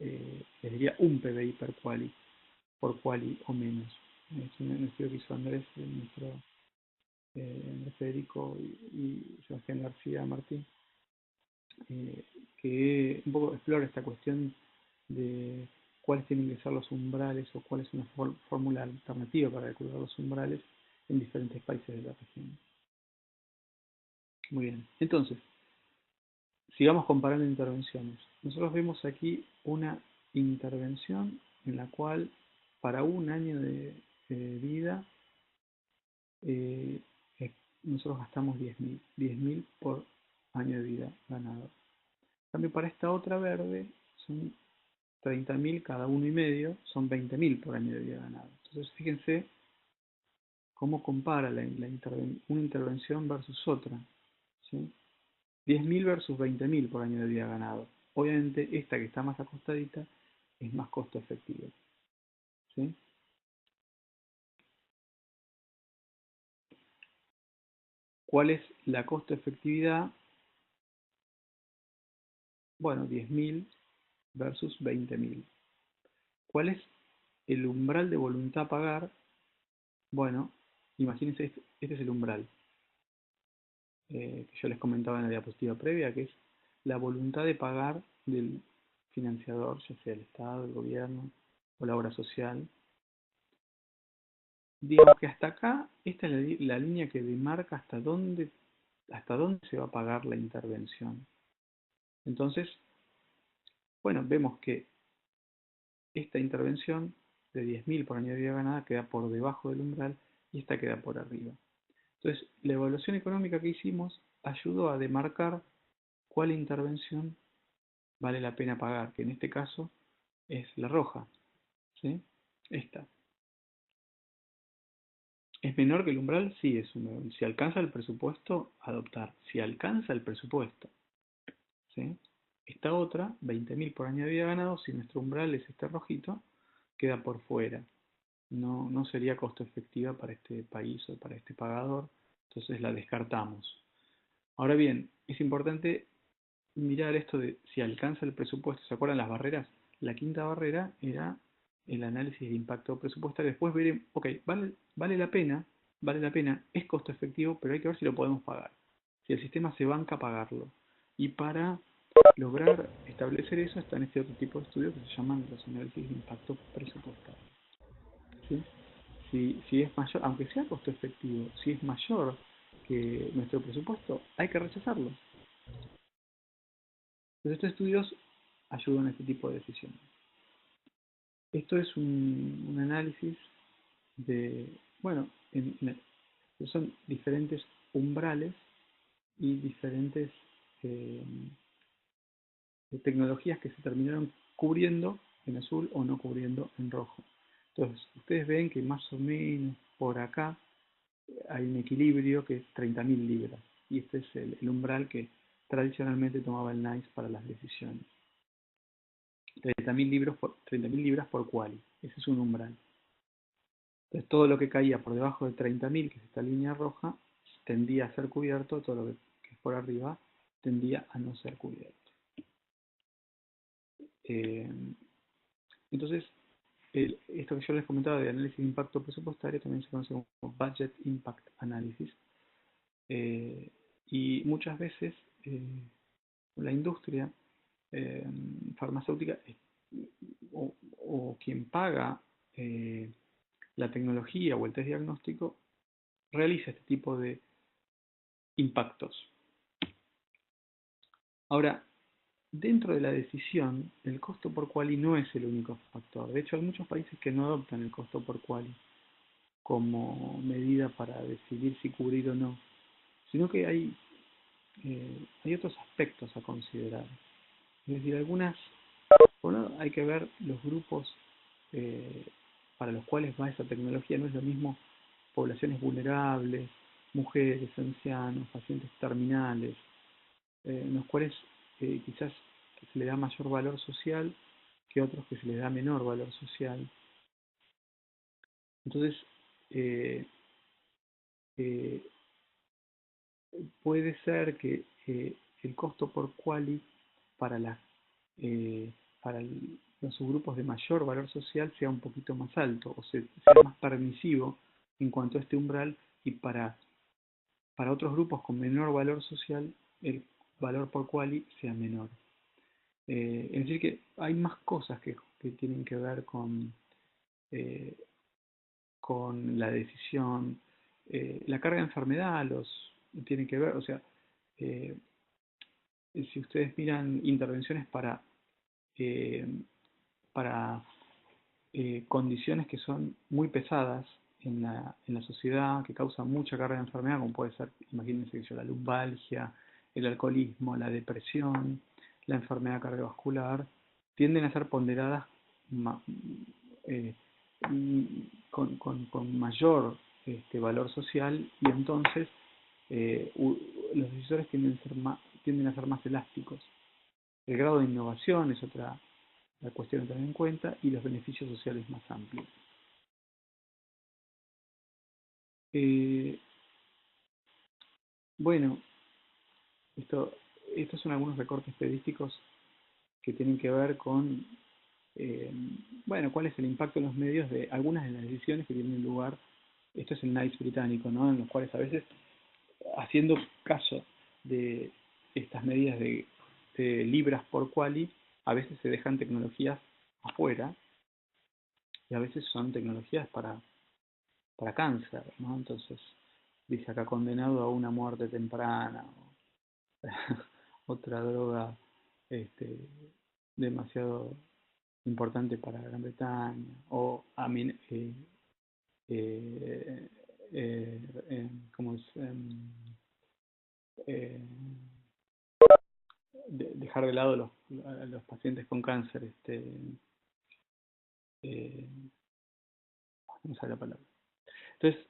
Les diría un PBI por quali o menos. Es un estudio que hizo Andrés, Federico y Sebastián García Martín, que un poco explora esta cuestión de cuáles tienen que ser los umbrales o cuál es una fórmula alternativa para calcular los umbrales en diferentes países de la región. Muy bien, entonces, sigamos comparando intervenciones. Nosotros vemos aquí una intervención en la cual para un año de vida nosotros gastamos 10.000. 10.000 por año de vida ganado. En cambio, para esta otra verde son 30.000 cada uno y medio, son 20.000 por año de vida ganado. Entonces, fíjense cómo compara una intervención versus otra. ¿Sí? 10.000 versus 20.000 por año de vida ganado. Obviamente, esta que está más acostadita es más costo efectiva. ¿Sí? ¿Cuál es la costo efectividad? Bueno, 10.000 versus 20.000. ¿Cuál es el umbral de voluntad a pagar? Bueno, imagínense, este es el umbral que yo les comentaba en la diapositiva previa, que es la voluntad de pagar del financiador, ya sea el Estado, el gobierno o la obra social. Digamos que hasta acá, esta es la línea que demarca hasta dónde se va a pagar la intervención. Entonces, bueno, vemos que esta intervención de 10.000 por año de vida ganada queda por debajo del umbral y esta queda por arriba. Entonces, la evaluación económica que hicimos ayudó a demarcar cuál intervención vale la pena pagar, que en este caso es la roja, ¿sí? Esta. ¿Es menor que el umbral? Sí, es un menor. Si alcanza el presupuesto, adoptar. Si alcanza el presupuesto, ¿sí? Esta otra, 20.000 por año de vida ganado, si nuestro umbral es este rojito, queda por fuera. No sería costo efectiva para este país o para este pagador, entonces la descartamos. Ahora bien, es importante mirar esto de si alcanza el presupuesto. ¿Se acuerdan las barreras? La quinta barrera era el análisis de impacto presupuestario. Después veremos, ok, vale la pena, es costo efectivo, pero hay que ver si lo podemos pagar. Si el sistema se banca a pagarlo. Y para lograr establecer eso están este otro tipo de estudios que se llaman los análisis de impacto presupuestario. ¿Sí? Si es mayor, aunque sea costo efectivo, si es mayor que nuestro presupuesto, hay que rechazarlo. Entonces estos estudios ayudan a este tipo de decisiones. Esto es un análisis de, bueno, son diferentes umbrales y diferentes tecnologías que se terminaron cubriendo en azul o no cubriendo en rojo. Entonces, ustedes ven que más o menos por acá hay un equilibrio que es 30.000 libras. Y este es el umbral que tradicionalmente tomaba el NICE para las decisiones. 30.000 libras por quali. Ese es un umbral. Entonces, todo lo que caía por debajo de 30.000, que es esta línea roja, tendía a ser cubierto. Todo lo que es por arriba tendía a no ser cubierto. Entonces, esto que yo les comentaba de análisis de impacto presupuestario también se conoce como Budget Impact Analysis. Y muchas veces la industria farmacéutica o quien paga la tecnología o el test diagnóstico realiza este tipo de impactos. Ahora, dentro de la decisión, el costo por quali no es el único factor. De hecho, hay muchos países que no adoptan el costo por quali como medida para decidir si cubrir o no, sino que hay otros aspectos a considerar. Es decir, por un lado hay que ver los grupos para los cuales va esa tecnología. No es lo mismo poblaciones vulnerables, mujeres, ancianos, pacientes terminales, en los cuales quizás se le da mayor valor social que otros que se les da menor valor social. Entonces, puede ser que el costo por quali para, para los subgrupos de mayor valor social sea un poquito más alto o sea más permisivo en cuanto a este umbral, y para otros grupos con menor valor social el valor por quali sea menor. Es decir que hay más cosas que tienen que ver con la decisión. La carga de enfermedad tiene que ver, o sea, si ustedes miran intervenciones para condiciones que son muy pesadas en la sociedad, que causan mucha carga de enfermedad, como puede ser, imagínense la lumbalgia, el alcoholismo, la depresión, la enfermedad cardiovascular, tienden a ser ponderadas con mayor valor social, y entonces los decisores tienden a ser más elásticos. El grado de innovación es otra cuestión a tener en cuenta, y los beneficios sociales más amplios. Bueno, estos son algunos recortes estadísticos que tienen que ver con cuál es el impacto en los medios de algunas de las decisiones que tienen lugar. Esto es el NICE británico, ¿no? En los cuales a veces, haciendo caso de estas medidas de libras por quali, a veces se dejan tecnologías afuera, y a veces son tecnologías para cáncer, ¿no? Entonces dice acá condenado a una muerte temprana, o otra droga demasiado importante para Gran Bretaña, o ¿cómo es? Dejar de lado a los pacientes con cáncer, no sé la palabra. Entonces,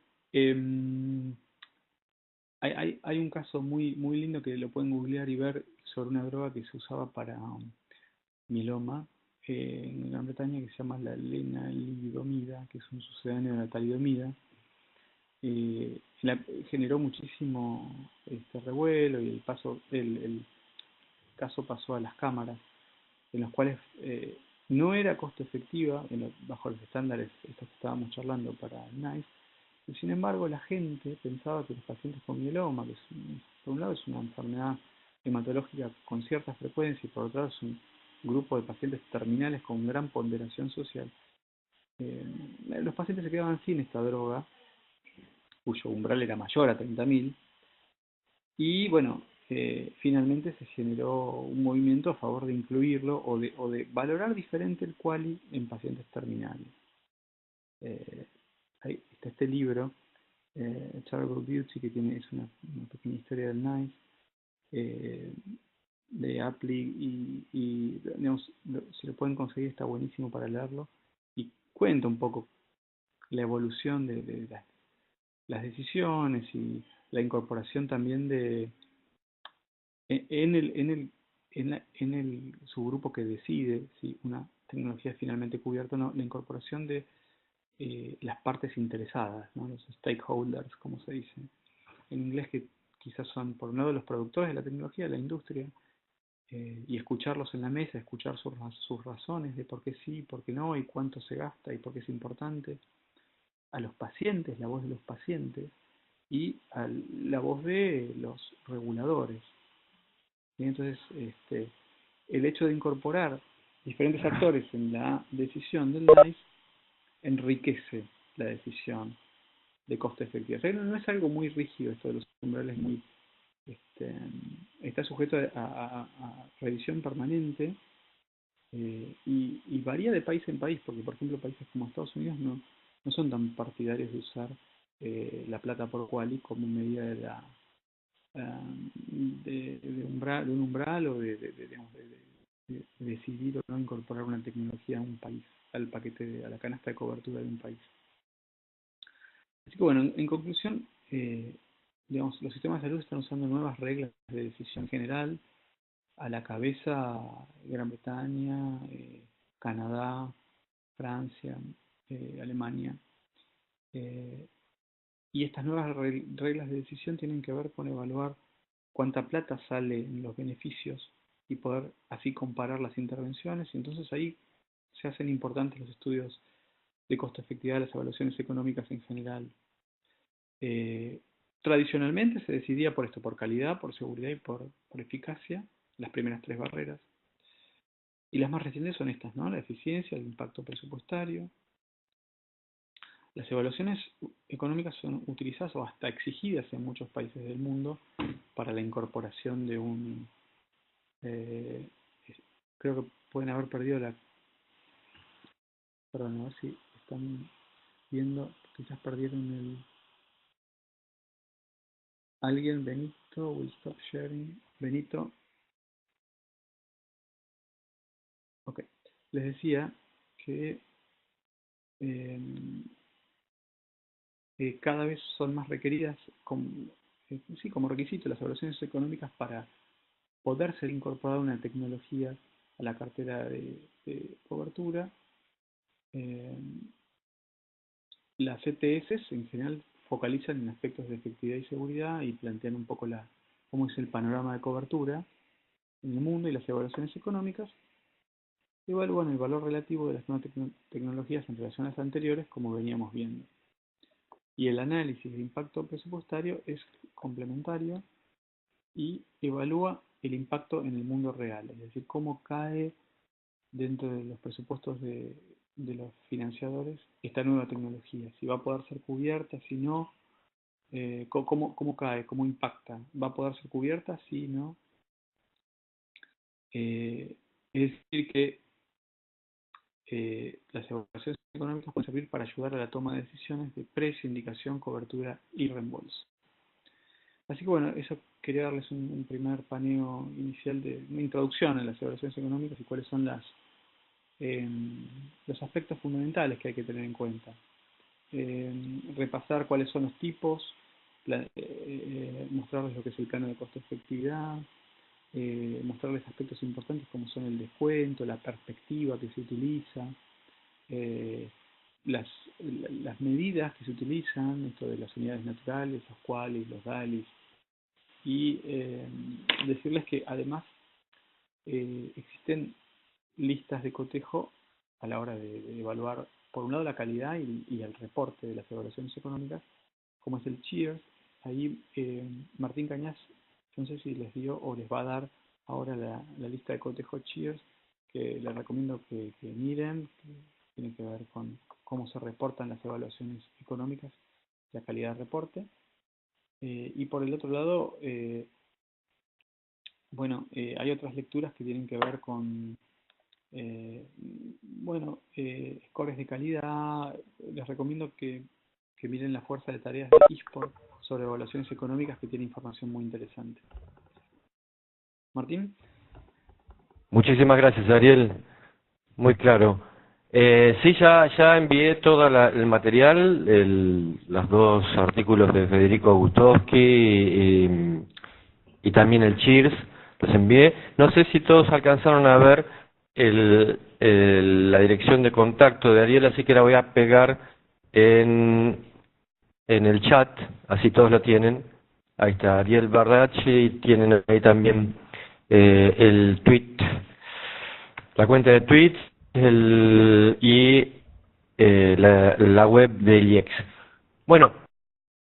hay un caso muy lindo que lo pueden googlear y ver sobre una droga que se usaba para mieloma en Gran Bretaña, que se llama la lenalidomida, que es un sucedáneo de la talidomida. Generó muchísimo revuelo, y el caso pasó a las cámaras, en los cuales no era costo efectiva bajo los estándares estos que estábamos charlando para el NICE. Y sin embargo, la gente pensaba que los pacientes con mieloma, que por un lado es una enfermedad hematológica con cierta frecuencia y por otro lado es un grupo de pacientes terminales con gran ponderación social, los pacientes se quedaban sin esta droga, cuyo umbral era mayor a 30.000, y bueno, finalmente se generó un movimiento a favor de incluirlo o de valorar diferente el QALY en pacientes terminales. Ahí está este libro, Terrible Beauty, que es una pequeña historia del NICE, de Apple, y digamos, si lo pueden conseguir está buenísimo para leerlo, y cuenta un poco la evolución de las decisiones y la incorporación también en el subgrupo que decide si una tecnología es finalmente cubierta o no, la incorporación de las partes interesadas, ¿no? Los stakeholders, como se dice en inglés, que quizás son por un lado los productores de la tecnología, la industria, y escucharlos en la mesa, escuchar sus razones de por qué sí, por qué no, y cuánto se gasta y por qué es importante, a los pacientes, la voz de los pacientes, y a la voz de los reguladores. Y entonces, el hecho de incorporar diferentes actores en la decisión del NICE enriquece la decisión de coste efectivo. O sea, no es algo muy rígido esto de los umbrales, está sujeto a revisión permanente, y varía de país en país, porque por ejemplo países como Estados Unidos no son tan partidarios de usar la plata por QALY como medida de un umbral o digamos, de decidir o no incorporar una tecnología a un país, al paquete, a la canasta de cobertura de un país. Así que bueno, en conclusión, digamos, los sistemas de salud están usando nuevas reglas de decisión general, a la cabeza Gran Bretaña, Canadá, Francia, Alemania. Y estas nuevas reglas de decisión tienen que ver con evaluar cuánta plata sale en los beneficios y poder así comparar las intervenciones. Y entonces ahí se hacen importantes los estudios de costo-efectividad, las evaluaciones económicas en general. Tradicionalmente se decidía por esto, por calidad, por seguridad y por eficacia, las primeras tres barreras. Y las más recientes son estas, ¿no? La eficiencia, el impacto presupuestario. Las evaluaciones económicas son utilizadas o hasta exigidas en muchos países del mundo para la incorporación de un... creo que pueden haber perdido la... Perdón, a ver si están viendo, quizás perdieron el... Alguien, Benito, will stop sharing. Benito. Ok, les decía que cada vez son más requeridas como requisito las evaluaciones económicas para poder ser incorporada una tecnología a la cartera de cobertura. Las ETS en general focalizan en aspectos de efectividad y seguridad y plantean un poco cómo es el panorama de cobertura en el mundo, y las evaluaciones económicas evalúan el valor relativo de las nuevas tecnologías en relación a las anteriores, como veníamos viendo. Y el análisis de impacto presupuestario es complementario y evalúa el impacto en el mundo real, es decir, cómo cae dentro de los presupuestos de los financiadores esta nueva tecnología, si va a poder ser cubierta, si no, cómo cae, cómo impacta, va a poder ser cubierta, si no. Es decir, que las evaluaciones económicas pueden servir para ayudar a la toma de decisiones de precio, indicación, cobertura y reembolso. Así que bueno, eso quería darles un primer paneo inicial de una introducción a las evaluaciones económicas y cuáles son los aspectos fundamentales que hay que tener en cuenta. Repasar cuáles son los tipos, mostrarles lo que es el plano de costo-efectividad, mostrarles aspectos importantes como son el descuento, la perspectiva que se utiliza, las medidas que se utilizan, esto de las unidades naturales, los QALYs, los DALYs, y decirles que además existen listas de cotejo a la hora de evaluar, por un lado, la calidad y el reporte de las evaluaciones económicas, como es el Cheers. Ahí Martín Cañas, yo no sé si les dio o les va a dar ahora la lista de cotejo Cheers, que les recomiendo que miren, que tiene que ver con cómo se reportan las evaluaciones económicas, la calidad de reporte. Y por el otro lado, hay otras lecturas que tienen que ver con scores de calidad. Les recomiendo que miren la fuerza de tareas de ISPOR sobre evaluaciones económicas, que tiene información muy interesante. Martín. Muchísimas gracias, Ariel. Muy claro. Sí, ya envié todo el material, los 2 artículos de Federico Gustowski y también el Cheers, los envié. No sé si todos alcanzaron a ver la dirección de contacto de Ariel, así que la voy a pegar en el chat, así todos lo tienen. Ahí está, Ariel Bardacci, y tienen ahí también el tweet, la cuenta de tweets y la web del IEX. Bueno,